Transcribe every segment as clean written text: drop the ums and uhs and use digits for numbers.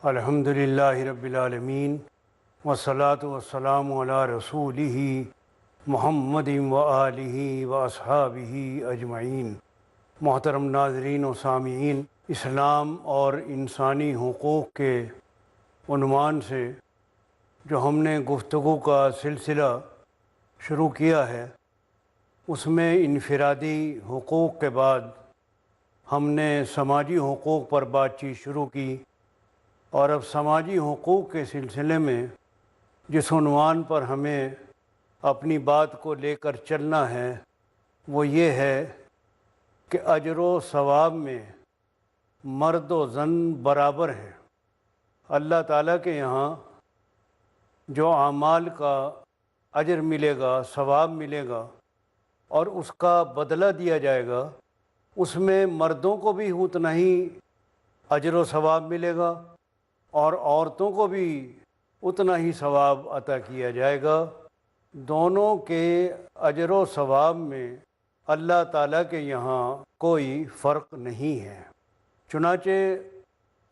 الحمد للہ رب العالمین والصلاة والسلام علی رسولہ محمد وآلہ واصحابہ اجمعین۔ محترم ناظرین و سامعین، اسلام اور انسانی حقوق کے عنوان سے جو ہم نے گفتگو کا سلسلہ شروع کیا ہے، اس میں انفرادی حقوق کے بعد ہم نے سماجی حقوق پر بات چیت شروع کی، اور اب سماجی حقوق کے سلسلے میں جس عنوان پر ہمیں اپنی بات کو لے کر چلنا ہے وہ یہ ہے کہ اجر و ثواب میں مرد و زن برابر ہیں۔ اللہ تعالیٰ کے یہاں جو اعمال کا اجر ملے گا، ثواب ملے گا اور اس کا بدلہ دیا جائے گا، اس میں مردوں کو بھی اتنا ہی اجر و ثواب ملے گا اور عورتوں کو بھی اتنا ہی ثواب عطا کیا جائے گا۔ دونوں کے اجر و ثواب میں اللہ تعالیٰ کے یہاں کوئی فرق نہیں ہے۔ چنانچہ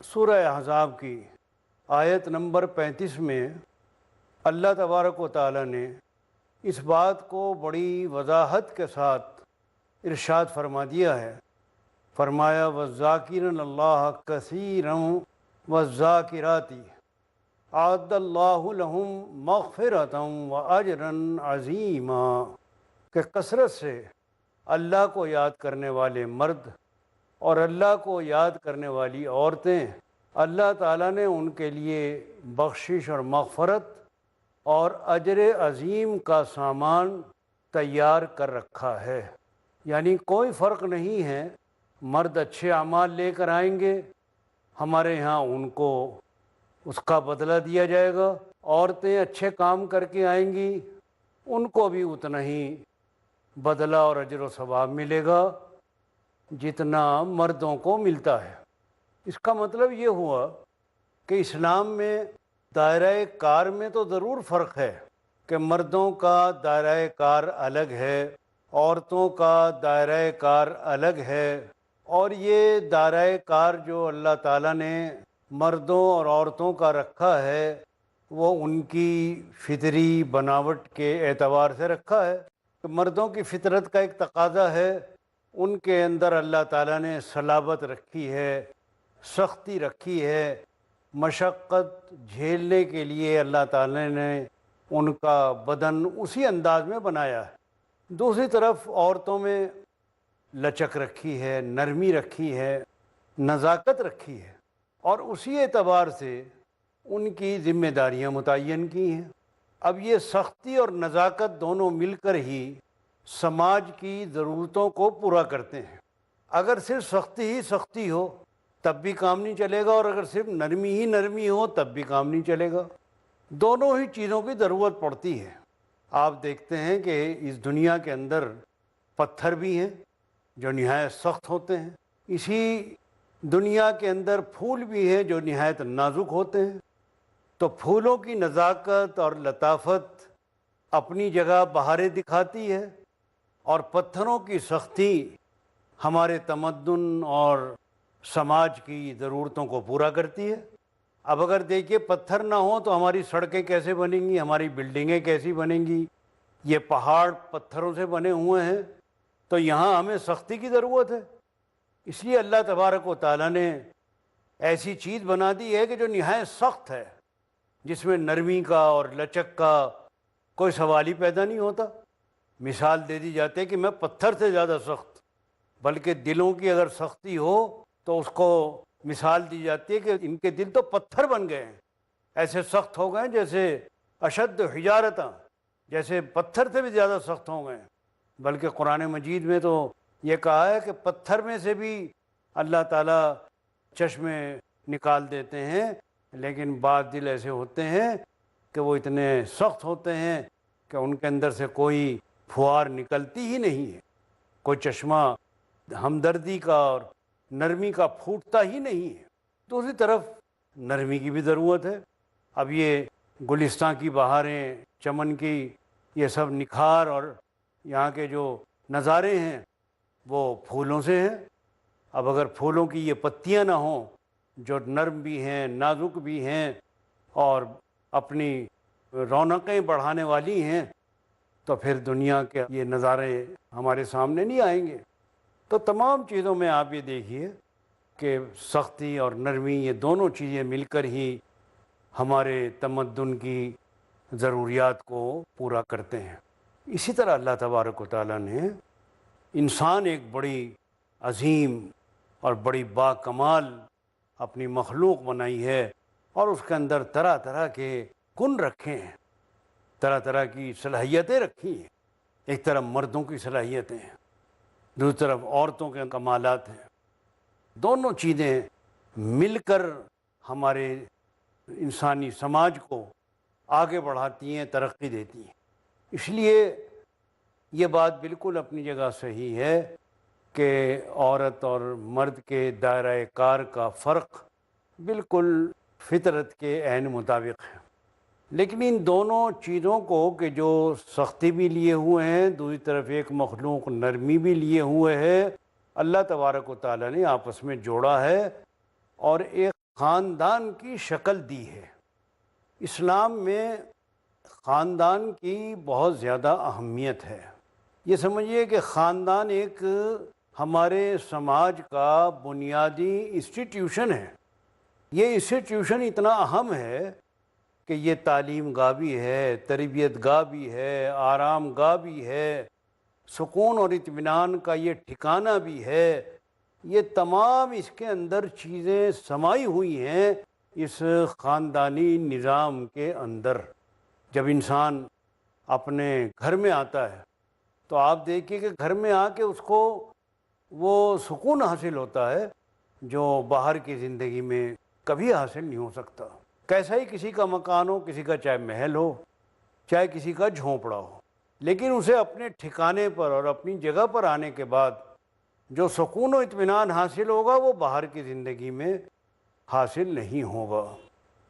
سورہ احزاب کی آیت نمبر 35 میں اللہ تبارک و تعالیٰ نے اس بات کو بڑی وضاحت کے ساتھ ارشاد فرما دیا ہے۔ فرمایا وَالذَّاكِرِينَ اللَّهَ كَثِيرًا وَالذَّاكِرَاتِ أَعَدَّ اللَّهُ لَهُم مَغْفِرَةً وَأَجْرًا عَظِيمًا، کہ کثرت سے اللہ کو یاد کرنے والے مرد اور اللہ کو یاد کرنے والی عورتیں، اللہ تعالیٰ نے ان کے لیے بخشش اور مغفرت اور اجر عظیم کا سامان تیار کر رکھا ہے۔ یعنی کوئی فرق نہیں ہے، مرد اچھے اعمال لے کر آئیں گے، ہمارے ہاں ان کو اس کا بدلہ دیا جائے گا، عورتیں اچھے کام کر کے آئیں گی، ان کو بھی اتنا ہی بدلہ اور اجر و ثواب ملے گا جتنا مردوں کو ملتا ہے۔ اس کا مطلب یہ ہوا کہ اسلام میں دائرہ کار میں تو ضرور فرق ہے کہ مردوں کا دائرہ کار الگ ہے، عورتوں کا دائرہ کار الگ ہے، اور یہ دائرہ کار جو اللہ تعالیٰ نے مردوں اور عورتوں کا رکھا ہے وہ ان کی فطری بناوٹ کے اعتبار سے رکھا ہے کہ مردوں کی فطرت کا ایک تقاضا ہے، ان کے اندر اللہ تعالیٰ نے صلابت رکھی ہے، سختی رکھی ہے، مشقت جھیلنے کے لیے اللہ تعالیٰ نے ان کا بدن اسی انداز میں بنایا ہے۔ دوسری طرف عورتوں میں لچک رکھی ہے، نرمی رکھی ہے، نزاکت رکھی ہے، اور اسی اعتبار سے ان کی ذمہ داریاں متعین کی ہیں۔ اب یہ سختی اور نزاکت دونوں مل کر ہی سماج کی ضرورتوں کو پورا کرتے ہیں۔ اگر صرف سختی ہی سختی ہو تب بھی کام نہیں چلے گا، اور اگر صرف نرمی ہی نرمی ہو تب بھی کام نہیں چلے گا۔ دونوں ہی چیزوں کی ضرورت پڑتی ہے۔ آپ دیکھتے ہیں کہ اس دنیا کے اندر پتھر بھی ہیں جو نہایت سخت ہوتے ہیں، اسی دنیا کے اندر پھول بھی ہیں جو نہایت نازک ہوتے ہیں۔ تو پھولوں کی نزاکت اور لطافت اپنی جگہ بہاریں دکھاتی ہے، اور پتھروں کی سختی ہمارے تمدن اور سماج کی ضرورتوں کو پورا کرتی ہے۔ اب اگر دیکھیے پتھر نہ ہوں تو ہماری سڑکیں کیسے بنیں گی، ہماری بلڈنگیں کیسی بنیں گی؟ یہ پہاڑ پتھروں سے بنے ہوئے ہیں، تو یہاں ہمیں سختی کی ضرورت ہے۔ اس لیے اللہ تبارک و تعالیٰ نے ایسی چیز بنا دی ہے کہ جو نہایت سخت ہے، جس میں نرمی کا اور لچک کا کوئی سوال ہی پیدا نہیں ہوتا۔ مثال دے دی جاتی ہے کہ میں پتھر سے زیادہ سخت، بلکہ دلوں کی اگر سختی ہو تو اس کو مثال دی جاتی ہے کہ ان کے دل تو پتھر بن گئے ہیں، ایسے سخت ہو گئے ہیں جیسے اشد حجارتاں، جیسے پتھر سے بھی زیادہ سخت ہو گئے ہیں۔ بلکہ قرآن مجید میں تو یہ کہا ہے کہ پتھر میں سے بھی اللہ تعالیٰ چشمے نکال دیتے ہیں، لیکن بعض دل ایسے ہوتے ہیں کہ وہ اتنے سخت ہوتے ہیں کہ ان کے اندر سے کوئی پھوار نکلتی ہی نہیں ہے، کوئی چشمہ ہمدردی کا اور نرمی کا پھوٹتا ہی نہیں ہے۔ دوسری طرف نرمی کی بھی ضرورت ہے۔ اب یہ گلستان کی بہاریں، چمن کی یہ سب نکھار اور یہاں کے جو نظارے ہیں وہ پھولوں سے ہیں۔ اب اگر پھولوں کی یہ پتیاں نہ ہوں، جو نرم بھی ہیں، نازک بھی ہیں اور اپنی رونقیں بڑھانے والی ہیں، تو پھر دنیا کے یہ نظارے ہمارے سامنے نہیں آئیں گے۔ تو تمام چیزوں میں آپ یہ دیکھیے کہ سختی اور نرمی یہ دونوں چیزیں مل کر ہی ہمارے تمدن کی ضروریات کو پورا کرتے ہیں۔ اسی طرح اللہ تبارک و تعالیٰ نے انسان ایک بڑی عظیم اور بڑی با کمال اپنی مخلوق بنائی ہے، اور اس کے اندر طرح طرح کے گن رکھے ہیں، طرح طرح کی صلاحیتیں رکھی ہیں۔ ایک طرف مردوں کی صلاحیتیں ہیں، دوسری طرف عورتوں کے کمالات ہیں۔ دونوں چیزیں مل کر ہمارے انسانی سماج کو آگے بڑھاتی ہیں، ترقی دیتی ہیں۔ اس لیے یہ بات بالکل اپنی جگہ صحیح ہے کہ عورت اور مرد کے دائرہ کار کا فرق بالکل فطرت کے عین مطابق ہے، لیکن ان دونوں چیزوں کو کہ جو سختی بھی لیے ہوئے ہیں، دوسری طرف ایک مخلوق نرمی بھی لیے ہوئے ہے، اللہ تبارک و تعالیٰ نے آپس میں جوڑا ہے اور ایک خاندان کی شکل دی ہے۔ اسلام میں خاندان کی بہت زیادہ اہمیت ہے۔ یہ سمجھیے کہ خاندان ایک ہمارے سماج کا بنیادی انسٹیٹیوشن ہے۔ یہ انسٹیٹیوشن اتنا اہم ہے کہ یہ تعلیم گاہ بھی ہے، تربیت گاہ بھی ہے، آرام گاہ بھی ہے، سکون اور اطمینان کا یہ ٹھکانہ بھی ہے۔ یہ تمام اس کے اندر چیزیں سمائی ہوئی ہیں اس خاندانی نظام کے اندر۔ جب انسان اپنے گھر میں آتا ہے تو آپ دیکھیے کہ گھر میں آ کے اس کو وہ سکون حاصل ہوتا ہے جو باہر کی زندگی میں کبھی حاصل نہیں ہو سکتا۔ کیسا ہی کسی کا مکان ہو، کسی کا چاہے محل ہو، چاہے کسی کا جھونپڑا ہو، لیکن اسے اپنے ٹھکانے پر اور اپنی جگہ پر آنے کے بعد جو سکون و اطمینان حاصل ہوگا وہ باہر کی زندگی میں حاصل نہیں ہوگا۔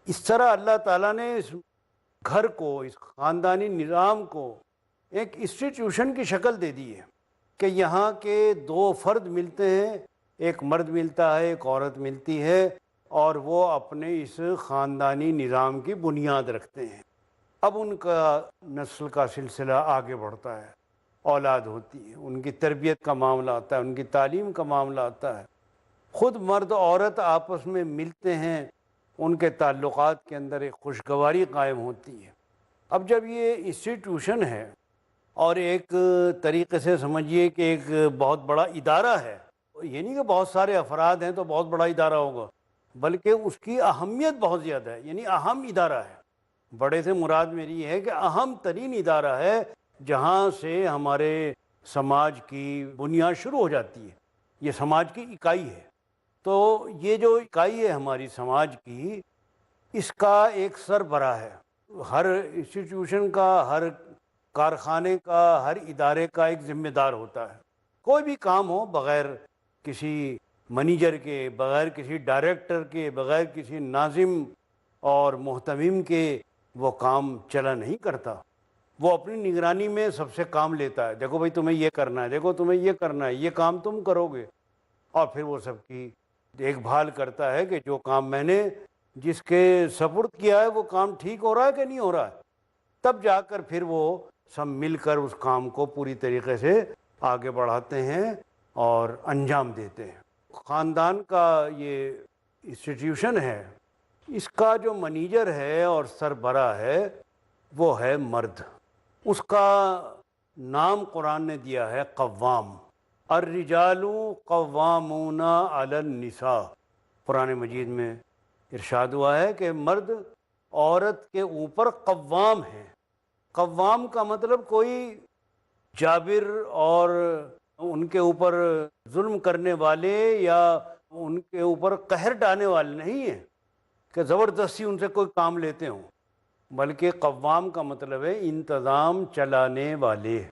اس طرح اللہ تعالیٰ نے اس گھر کو، اس خاندانی نظام کو ایک انسٹیٹیوشن کی شکل دے دی ہے کہ یہاں کے دو فرد ملتے ہیں، ایک مرد ملتا ہے، ایک عورت ملتی ہے، اور وہ اپنے اس خاندانی نظام کی بنیاد رکھتے ہیں۔ اب ان کا نسل کا سلسلہ آگے بڑھتا ہے، اولاد ہوتی ہے، ان کی تربیت کا معاملہ آتا ہے، ان کی تعلیم کا معاملہ آتا ہے، خود مرد عورت آپس میں ملتے ہیں، ان کے تعلقات کے اندر ایک خوشگواری قائم ہوتی ہے۔ اب جب یہ انسٹیٹیوشن ہے اور ایک طریقے سے سمجھیے کہ ایک بہت بڑا ادارہ ہے، یہ نہیں کہ بہت سارے افراد ہیں تو بہت بڑا ادارہ ہوگا، بلکہ اس کی اہمیت بہت زیادہ ہے، یعنی اہم ادارہ ہے۔ بڑے سے مراد میری یہ ہے کہ اہم ترین ادارہ ہے جہاں سے ہمارے سماج کی بنیاد شروع ہو جاتی ہے، یہ سماج کی اکائی ہے۔ تو یہ جو اکائی ہے ہماری سماج کی، اس کا ایک سربراہ ہے۔ ہر انسٹیٹیوشن کا، ہر کارخانے کا، ہر ادارے کا ایک ذمہ دار ہوتا ہے۔ کوئی بھی کام ہو بغیر کسی منیجر کے، بغیر کسی ڈائریکٹر کے، بغیر کسی ناظم اور محتمم کے وہ کام چلا نہیں کرتا۔ وہ اپنی نگرانی میں سب سے کام لیتا ہے، دیکھو بھائی تمہیں یہ کرنا ہے، دیکھو تمہیں یہ کرنا ہے، یہ کام تم کرو گے، اور پھر وہ سب کی دیکھ بھال کرتا ہے کہ جو کام میں نے جس کے سپرد کیا ہے وہ کام ٹھیک ہو رہا ہے کہ نہیں ہو رہا ہے۔ تب جا کر پھر وہ سب مل کر اس کام کو پوری طریقے سے آگے بڑھاتے ہیں اور انجام دیتے ہیں۔ خاندان کا یہ انسٹیٹیوشن ہے، اس کا جو منیجر ہے اور سربراہ ہے وہ ہے مرد۔ اس کا نام قرآن نے دیا ہے قوام۔ الرجال قوامون علی النساء۔ قرآن مجید میں ارشاد ہوا ہے کہ مرد عورت کے اوپر قوام ہیں۔ قوام کا مطلب کوئی جابر اور ان کے اوپر ظلم کرنے والے یا ان کے اوپر قہر ڈالنے والے نہیں ہیں کہ زبردستی ان سے کوئی کام لیتے ہوں، بلکہ قوام کا مطلب ہے انتظام چلانے والے۔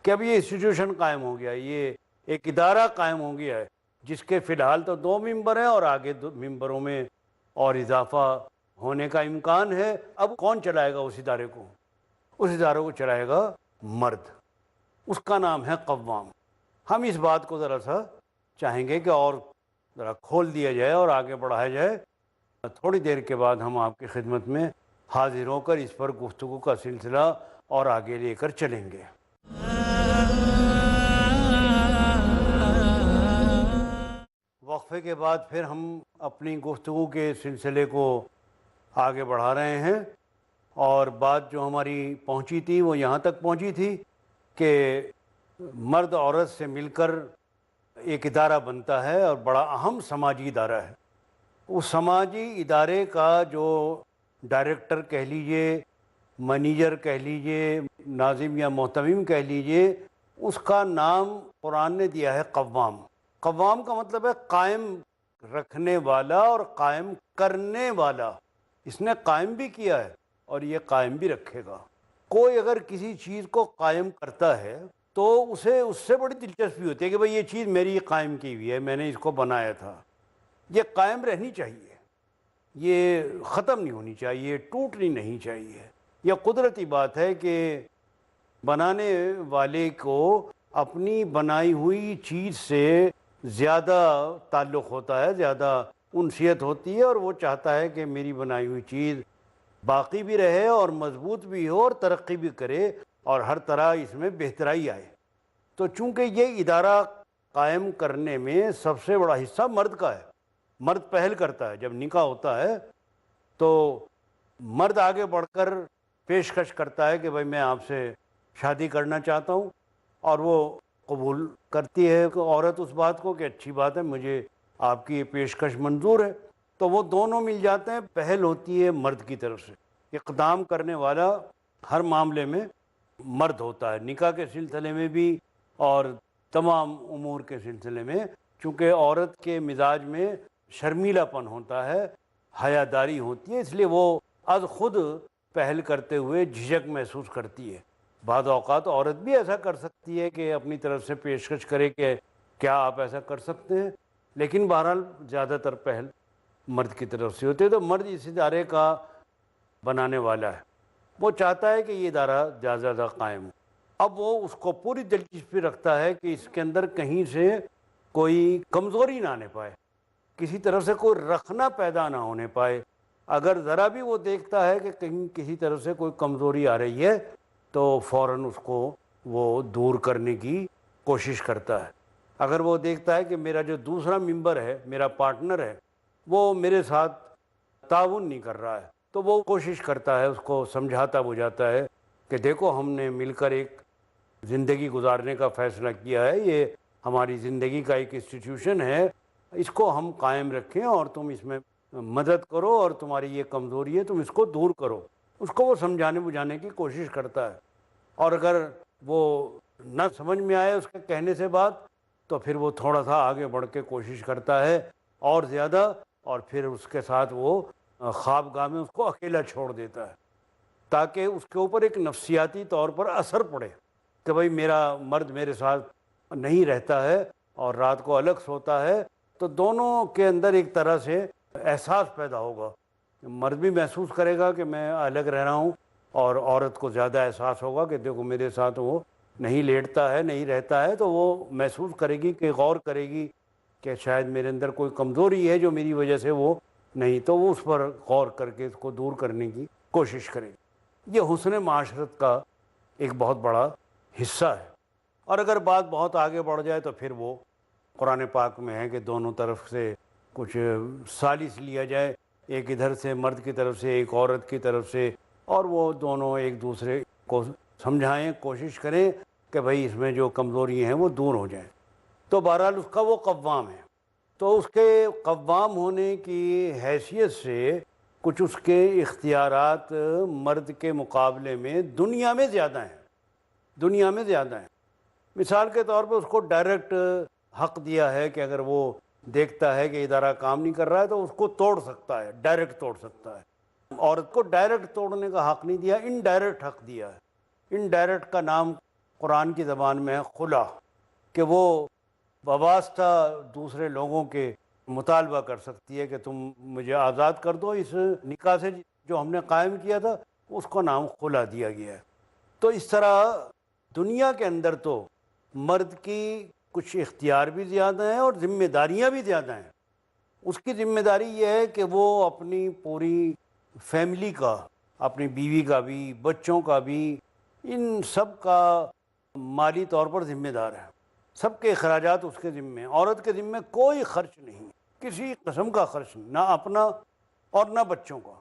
کہ اب یہ انسٹیٹیوشن قائم ہو گیا، یہ ایک ادارہ قائم ہو گیا ہے جس کے فی الحال تو 2 ممبر ہیں اور آگے 2 ممبروں میں اور اضافہ ہونے کا امکان ہے۔ اب کون چلائے گا اس ادارے کو؟ اس ادارے کو چلائے گا مرد، اس کا نام ہے قوام۔ ہم اس بات کو ذرا سا چاہیں گے کہ اور ذرا کھول دیا جائے اور آگے بڑھایا جائے۔ تھوڑی دیر کے بعد ہم آپ کی خدمت میں حاضر ہو کر اس پر گفتگو کا سلسلہ اور آگے لے کر چلیں گے۔ وقفے کے بعد پھر ہم اپنی گفتگو کے سلسلے کو آگے بڑھا رہے ہیں، اور بات جو ہماری پہنچی تھی وہ یہاں تک پہنچی تھی کہ مرد عورت سے مل کر ایک ادارہ بنتا ہے اور بڑا اہم سماجی ادارہ ہے۔ اس سماجی ادارے کا جو ڈائریکٹر کہہ لیجئے، منیجر کہہ لیجئے، ناظم یا محتمم کہہ لیجئے، اس کا نام قرآن نے دیا ہے قوام۔ قوام کا مطلب ہے قائم رکھنے والا اور قائم کرنے والا۔ اس نے قائم بھی کیا ہے اور یہ قائم بھی رکھے گا۔ کوئی اگر کسی چیز کو قائم کرتا ہے تو اسے اس سے بڑی دلچسپی ہوتی ہے کہ بھئی یہ چیز میری قائم کی ہوئی ہے، میں نے اس کو بنایا تھا، یہ قائم رہنی چاہیے، یہ ختم نہیں ہونی چاہیے، ٹوٹنی نہیں چاہیے۔ یہ قدرتی بات ہے کہ بنانے والے کو اپنی بنائی ہوئی چیز سے زیادہ تعلق ہوتا ہے، زیادہ انسیت ہوتی ہے، اور وہ چاہتا ہے کہ میری بنائی ہوئی چیز باقی بھی رہے اور مضبوط بھی ہو اور ترقی بھی کرے اور ہر طرح اس میں بہترائی آئے۔ تو چونکہ یہ ادارہ قائم کرنے میں سب سے بڑا حصہ مرد کا ہے، مرد پہل کرتا ہے۔ جب نکاح ہوتا ہے تو مرد آگے بڑھ کر پیشکش کرتا ہے کہ بھائی میں آپ سے شادی کرنا چاہتا ہوں، اور وہ قبول کرتی ہے کہ عورت اس بات کو کہ اچھی بات ہے، مجھے آپ کی یہ پیشکش منظور ہے۔ تو وہ دونوں مل جاتے ہیں، پہل ہوتی ہے مرد کی طرف سے۔ اقدام کرنے والا ہر معاملے میں مرد ہوتا ہے، نکاح کے سلسلے میں بھی اور تمام امور کے سلسلے میں، چونکہ عورت کے مزاج میں شرمیلا پن ہوتا ہے، حیاداری ہوتی ہے، اس لیے وہ از خود پہل کرتے ہوئے جھجک محسوس کرتی ہے۔ بعض اوقات عورت بھی ایسا کر سکتی ہے کہ اپنی طرف سے پیشکش کرے کہ کیا آپ ایسا کر سکتے ہیں، لیکن بہرحال زیادہ تر پہل مرد کی طرف سے ہوتی ہے۔ تو مرد اس ادارے کا بنانے والا ہے، وہ چاہتا ہے کہ یہ ادارہ زیادہ زیادہ قائم ہو۔ اب وہ اس کو پوری دلچسپی رکھتا ہے کہ اس کے اندر کہیں سے کوئی کمزوری نہ آنے پائے، کسی طرف سے کوئی رخنہ پیدا نہ ہونے پائے۔ اگر ذرا بھی وہ دیکھتا ہے کہ کہیں کسی طرف سے کوئی کمزوری آ رہی ہے تو فوراً اس کو وہ دور کرنے کی کوشش کرتا ہے۔ اگر وہ دیکھتا ہے کہ میرا جو دوسرا ممبر ہے، میرا پارٹنر ہے، وہ میرے ساتھ تعاون نہیں کر رہا ہے، تو وہ کوشش کرتا ہے، اس کو سمجھاتا بجھاتا ہے کہ دیکھو ہم نے مل کر ایک زندگی گزارنے کا فیصلہ کیا ہے، یہ ہماری زندگی کا ایک انسٹیٹیوشن ہے، اس کو ہم قائم رکھیں اور تم اس میں مدد کرو، اور تمہاری یہ کمزوری ہے تم اس کو دور کرو۔ اس کو وہ سمجھانے بجھانے کی کوشش کرتا ہے، اور اگر وہ نہ سمجھ میں آئے اس کے کہنے سے بات، تو پھر وہ تھوڑا سا آگے بڑھ کے کوشش کرتا ہے اور زیادہ، اور پھر اس کے ساتھ وہ خوابگاہ میں اس کو اکیلا چھوڑ دیتا ہے، تاکہ اس کے اوپر ایک نفسیاتی طور پر اثر پڑے کہ بھئی میرا مرد میرے ساتھ نہیں رہتا ہے اور رات کو الگ سوتا ہے۔ تو دونوں کے اندر ایک طرح سے احساس پیدا ہوگا، مرد بھی محسوس کرے گا کہ میں الگ رہ رہا ہوں، اور عورت کو زیادہ احساس ہوگا کہ دیکھو میرے ساتھ وہ نہیں لیٹتا ہے، نہیں رہتا ہے، تو وہ محسوس کرے گی کہ غور کرے گی کہ شاید میرے اندر کوئی کمزوری ہے جو میری وجہ سے وہ نہیں، تو وہ اس پر غور کر کے اس کو دور کرنے کی کوشش کرے گی۔ یہ حسن معاشرت کا ایک بہت بڑا حصہ ہے۔ اور اگر بات بہت آگے بڑھ جائے تو پھر وہ قرآن پاک میں ہے کہ دونوں طرف سے کچھ ثالث لیا جائے، ایک ادھر سے مرد کی طرف سے، ایک عورت کی طرف سے، اور وہ دونوں ایک دوسرے کو سمجھائیں، کوشش کریں کہ بھئی اس میں جو کمزوری ہیں وہ دور ہو جائیں۔ تو بہرحال اس کا وہ قوام ہے۔ تو اس کے قوام ہونے کی حیثیت سے کچھ اس کے اختیارات مرد کے مقابلے میں دنیا میں زیادہ ہیں، دنیا میں زیادہ ہیں۔ مثال کے طور پہ اس کو ڈائریکٹ حق دیا ہے کہ اگر وہ دیکھتا ہے کہ ادارہ کام نہیں کر رہا ہے تو اس کو توڑ سکتا ہے، ڈائریکٹ توڑ سکتا ہے۔ عورت کو ڈائریکٹ توڑنے کا حق نہیں دیا، انڈائریکٹ حق دیا ہے۔ انڈائریکٹ کا نام قرآن کی زبان میں ہے خلا، کہ وہ وابستہ دوسرے لوگوں کے مطالبہ کر سکتی ہے کہ تم مجھے آزاد کر دو اس نکاح سے جو ہم نے قائم کیا تھا، اس کو نام خلا دیا گیا ہے۔ تو اس طرح دنیا کے اندر تو مرد کی کچھ اختیار بھی زیادہ ہیں اور ذمہ داریاں بھی زیادہ ہیں، اس کی ذمہ داری یہ ہے کہ وہ اپنی پوری فیملی کا، اپنی بیوی کا بھی، بچوں کا بھی، ان سب کا مالی طور پر ذمہ دار ہے۔ سب کے اخراجات اس کے ذمہ ہیں۔ عورت کے ذمہ کوئی خرچ نہیں، کسی قسم کا خرچ نہیں، نہ اپنا اور نہ بچوں کا۔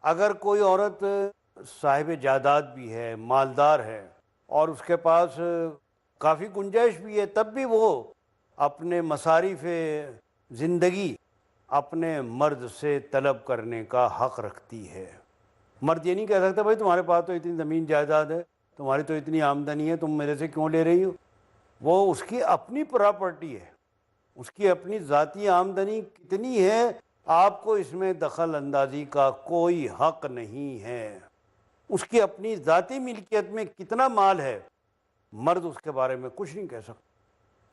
اگر کوئی عورت صاحب جائیداد بھی ہے، مالدار ہے، اور اس کے پاس کافی گنجائش بھی ہے، تب بھی وہ اپنے مصارف زندگی اپنے مرد سے طلب کرنے کا حق رکھتی ہے۔ مرد یہ نہیں کہہ سکتا بھائی تمہارے پاس تو اتنی زمین جائیداد ہے، تمہاری تو اتنی آمدنی ہے، تم میرے سے کیوں لے رہی ہو؟ وہ اس کی اپنی پراپرٹی ہے، اس کی اپنی ذاتی آمدنی کتنی ہے، آپ کو اس میں دخل اندازی کا کوئی حق نہیں ہے۔ اس کی اپنی ذاتی ملکیت میں کتنا مال ہے، مرد اس کے بارے میں کچھ نہیں کہہ سکتا۔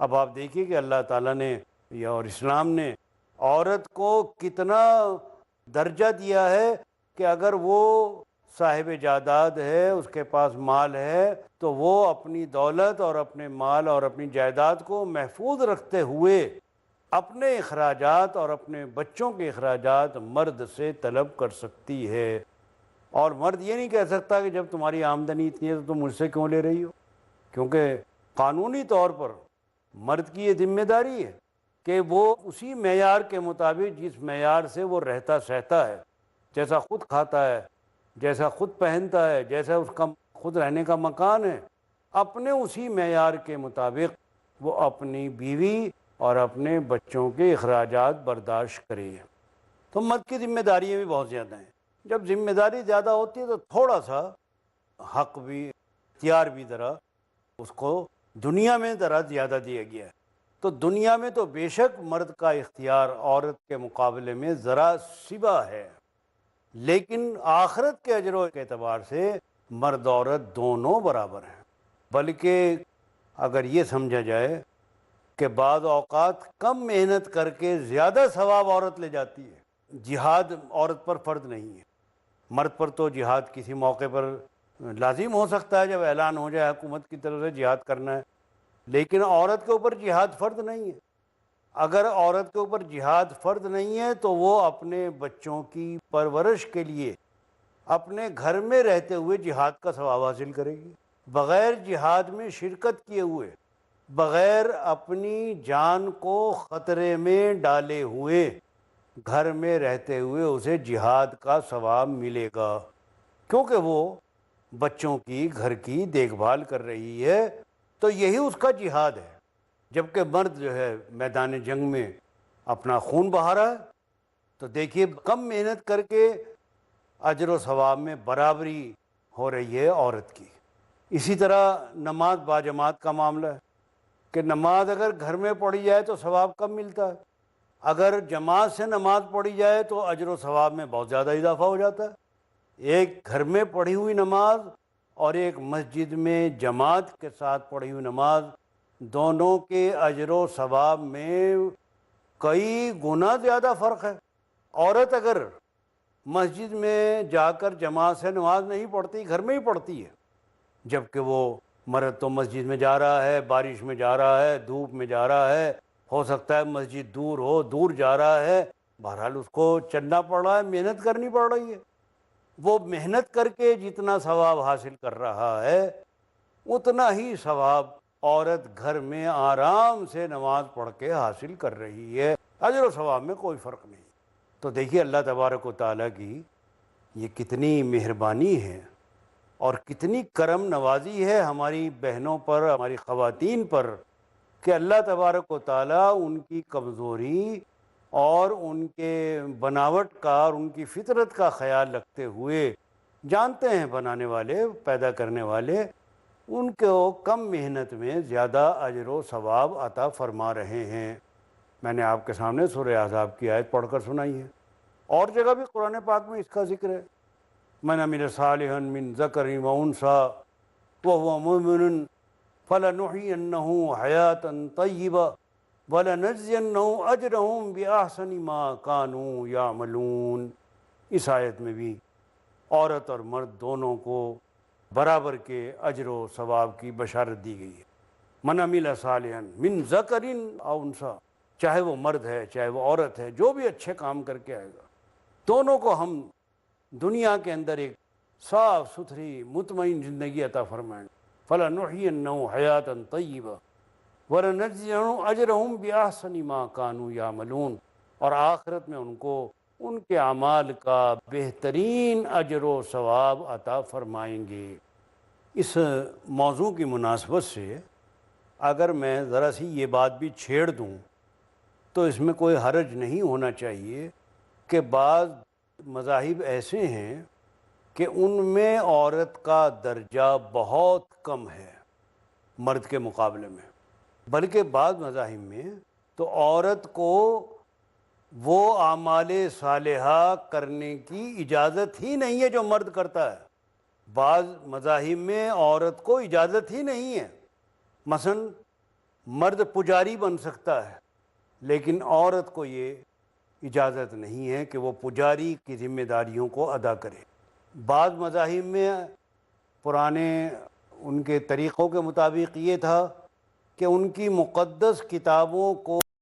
اب آپ دیکھیے کہ اللہ تعالیٰ نے اور اسلام نے عورت کو کتنا درجہ دیا ہے کہ اگر وہ صاحب جائیداد ہے، اس کے پاس مال ہے، تو وہ اپنی دولت اور اپنے مال اور اپنی جائیداد کو محفوظ رکھتے ہوئے اپنے اخراجات اور اپنے بچوں کے اخراجات مرد سے طلب کر سکتی ہے۔ اور مرد یہ نہیں کہہ سکتا کہ جب تمہاری آمدنی اتنی ہے تو تم مجھ سے کیوں لے رہی ہو، کیونکہ قانونی طور پر مرد کی یہ ذمہ داری ہے کہ وہ اسی معیار کے مطابق جس معیار سے وہ رہتا سہتا ہے، جیسا خود کھاتا ہے، جیسا خود پہنتا ہے، جیسا اس کا خود رہنے کا مکان ہے، اپنے اسی معیار کے مطابق وہ اپنی بیوی اور اپنے بچوں کے اخراجات برداشت کرے۔ تو مرد کی ذمہ داریاں بھی بہت زیادہ ہیں۔ جب ذمہ داری زیادہ ہوتی ہے تو تھوڑا سا حق بھی، اختیار بھی ذرا اس کو دنیا میں ذرا زیادہ دیا گیا ہے۔ تو دنیا میں تو بے شک مرد کا اختیار عورت کے مقابلے میں ذرا سوا ہے، لیکن آخرت کے اجر کے اعتبار سے مرد عورت دونوں برابر ہیں۔ بلکہ اگر یہ سمجھا جائے کہ بعض اوقات کم محنت کر کے زیادہ ثواب عورت لے جاتی ہے، جہاد عورت پر فرض نہیں ہے۔ مرد پر تو جہاد کسی موقع پر لازم ہو سکتا ہے، جب اعلان ہو جائے حکومت کی طرف سے جہاد کرنا ہے، لیکن عورت کے اوپر جہاد فرض نہیں ہے۔ اگر عورت کے اوپر جہاد فرض نہیں ہے تو وہ اپنے بچوں کی پرورش کے لیے اپنے گھر میں رہتے ہوئے جہاد کا ثواب حاصل کرے گی، بغیر جہاد میں شرکت کیے ہوئے، بغیر اپنی جان کو خطرے میں ڈالے ہوئے، گھر میں رہتے ہوئے اسے جہاد کا ثواب ملے گا، کیونکہ وہ بچوں کی، گھر کی دیکھ بھال کر رہی ہے، تو یہی اس کا جہاد ہے۔ جبکہ مرد جو ہے میدان جنگ میں اپنا خون بہا رہا ہے، تو دیکھیے کم محنت کر کے اجر و ثواب میں برابری ہو رہی ہے عورت کی۔ اسی طرح نماز باجماعت کا معاملہ ہے کہ نماز اگر گھر میں پڑھی جائے تو ثواب کم ملتا ہے، اگر جماعت سے نماز پڑھی جائے تو اجر و ثواب میں بہت زیادہ اضافہ ہو جاتا ہے۔ ایک گھر میں پڑھی ہوئی نماز اور ایک مسجد میں جماعت کے ساتھ پڑھی ہوئی نماز، دونوں کے اجر و ثواب میں کئی گنا زیادہ فرق ہے۔ عورت اگر مسجد میں جا کر جماعت سے نماز نہیں پڑھتی، گھر میں ہی پڑھتی ہے، جبکہ وہ مرد تو مسجد میں جا رہا ہے، بارش میں جا رہا ہے، دھوپ میں جا رہا ہے، ہو سکتا ہے مسجد دور ہو، دور جا رہا ہے، بہرحال اس کو چلنا پڑ رہا ہے، محنت کرنی پڑ رہی ہے۔ وہ محنت کر کے جتنا ثواب حاصل کر رہا ہے اتنا ہی ثواب عورت گھر میں آرام سے نماز پڑھ کے حاصل کر رہی ہے، اجر و ثواب میں کوئی فرق نہیں۔ تو دیکھیے اللہ تبارک و تعالیٰ کی یہ کتنی مہربانی ہے اور کتنی کرم نوازی ہے ہماری بہنوں پر، ہماری خواتین پر، کہ اللہ تبارک و تعالیٰ ان کی کمزوری اور ان کے بناوٹ کا اور ان کی فطرت کا خیال رکھتے ہوئے، جانتے ہیں بنانے والے، پیدا کرنے والے، ان کو کم محنت میں زیادہ اجر و ثواب عطا فرما رہے ہیں۔ میں نے آپ کے سامنے سورہ احزاب کی آیت پڑھ کر سنائی ہے، اور جگہ بھی قرآن پاک میں اس کا ذکر ہے، من عمل صالحا من ذکر و انثی وهو مؤمن فلنحيينه حياة طیبہ وَلَنَجْزِيَنَّهُمْ أَجْرَهُمْ بِأَحْسَنِ مَا كَانُوا يَعْمَلُونَ۔ اس آیت میں بھی عورت اور مرد دونوں کو برابر کے اجر و ثواب کی بشارت دی گئی ہے۔ من عمل صالحا من ذکر او انثی، چاہے وہ مرد ہے چاہے وہ عورت ہے، جو بھی اچھے کام کر کے آئے گا، دونوں کو ہم دنیا کے اندر ایک صاف ستھری مطمئن زندگی عطا فرمائیں گے۔ فَلَنُحْيِيَنَّهُ حَيَاةً طَيِّبَةً وَلَنَجْزِيَنَّهُمْ أَجْرَهُمْ بِأَحْسَنِ مَا كَانُوا يَعْمَلُونَ، اور آخرت میں ان کو ان کے اعمال کا بہترین اجر و ثواب عطا فرمائیں گے۔ اس موضوع کی مناسبت سے اگر میں ذرا سی یہ بات بھی چھیڑ دوں تو اس میں کوئی حرج نہیں ہونا چاہیے کہ بعض مذاہب ایسے ہیں کہ ان میں عورت کا درجہ بہت کم ہے مرد کے مقابلے میں، بلکہ بعض مذاہب میں تو عورت کو وہ اعمال صالحہ کرنے کی اجازت ہی نہیں ہے جو مرد کرتا ہے۔ بعض مذاہب میں عورت کو اجازت ہی نہیں ہے، مثلا مرد پجاری بن سکتا ہے لیکن عورت کو یہ اجازت نہیں ہے کہ وہ پجاری کی ذمہ داریوں کو ادا کرے۔ بعض مذاہب میں پرانے ان کے طریقوں کے مطابق یہ تھا کہ ان کی مقدس کتابوں کو